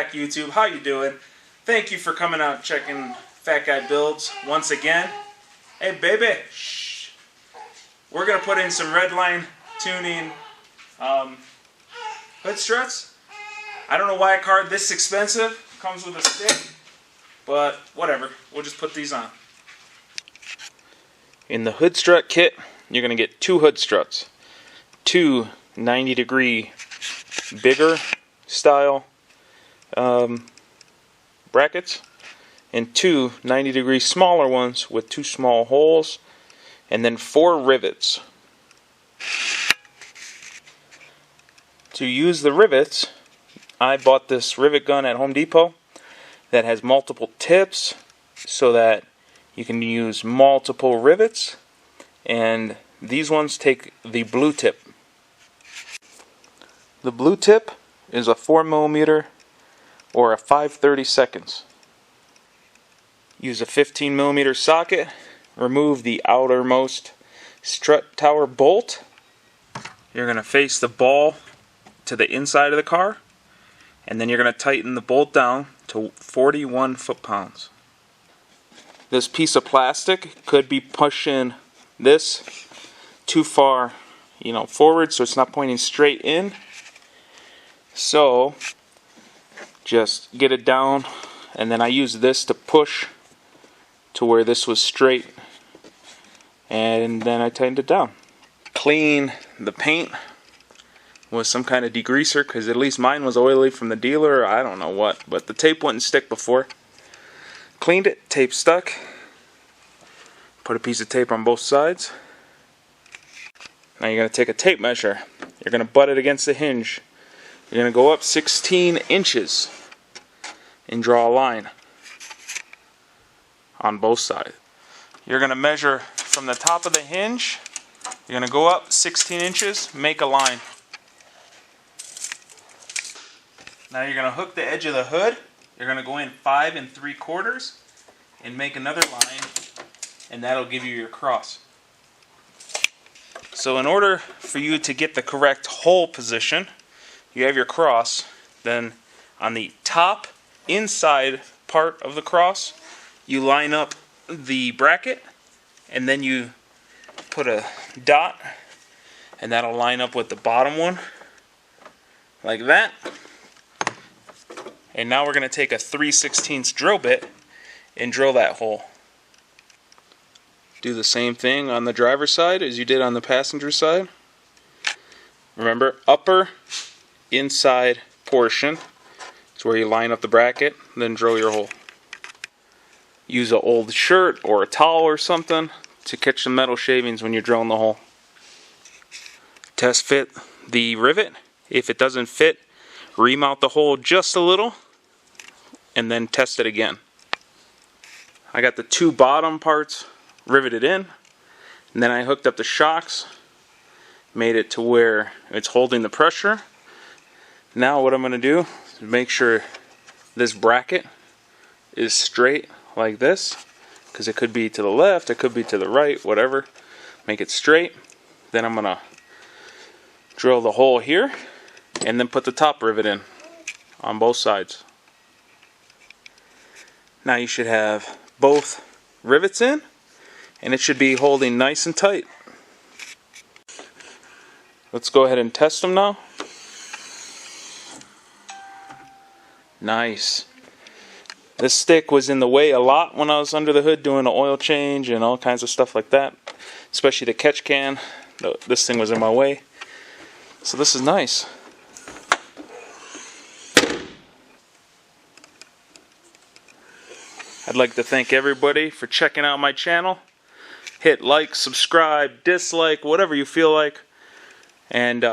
back, YouTube. How you doing? Thank you for coming out and checking FatGuyBuilds once again. Hey, baby. Shh. We're going to put in some Redline tuning hood struts. I don't know why a card this expensive comes with a stick, but whatever. We'll just put these on. In the hood strut kit, you're going to get 2 hood struts. 2 90-degree bigger style brackets, and 2 90-degree smaller ones with 2 small holes, and then 4 rivets. To use the rivets, I bought this rivet gun at Home Depot that has multiple tips so that you can use multiple rivets, and these ones take the blue tip. The blue tip is a 4mm or a 5/32. Use a 15mm socket. Remove the outermost strut tower bolt. You're going to face the ball to the inside of the car, and then you're going to tighten the bolt down to 41 foot-pounds. This piece of plastic could be pushing this too far, forward, so it's not pointing straight in. So just get it down, and then I use this to push to where this was straight, and then I tightened it down. Clean the paint with some kind of degreaser, because at least mine was oily from the dealer, or I don't know what, but the tape wouldn't stick before. Cleaned it, tape stuck. Put a piece of tape on both sides. Now you're going to take a tape measure. You're going to butt it against the hinge. You're going to go up 16 inches and draw a line on both sides. You're going to measure from the top of the hinge. You're going to go up 16 inches, make a line. Now you're going to hook the edge of the hood. You're going to go in 5 3/4 and make another line, and that'll give you your cross. So in order for you to get the correct hole position, you have your cross. Then on the top inside part of the cross, you line up the bracket, and then you put a dot, and that'll line up with the bottom one like that. And now we're going to take a 3/16 drill bit and drill that hole. Do the same thing on the driver's side as you did on the passenger side. Remember, upper inside portion is where you line up the bracket, then drill your hole. Use an old shirt or a towel or something to catch the metal shavings when you're drilling the hole. Test fit the rivet. If it doesn't fit, remount the hole just a little and then test it again. I got the 2 bottom parts riveted in, and then I hooked up the shocks, made it to where it's holding the pressure. Now what I'm going to do is make sure this bracket is straight like this, because it could be to the left, it could be to the right, whatever. Make it straight. Then I'm going to drill the hole here and then put the top rivet in on both sides. Now you should have both rivets in, and it should be holding nice and tight. Let's go ahead and test them now. Nice. This stick was in the way a lot when I was under the hood doing an oil change and all kinds of stuff like that, especially the catch can. This thing was in my way. So this is nice. I'd like to thank everybody for checking out my channel. Hit like, subscribe, dislike, whatever you feel like. And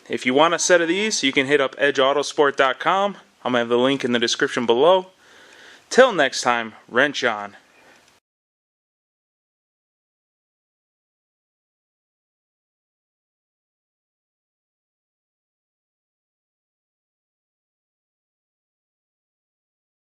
if you want a set of these, you can hit up edgeautosport.com. I'm going to have the link in the description below. Till next time, wrench on.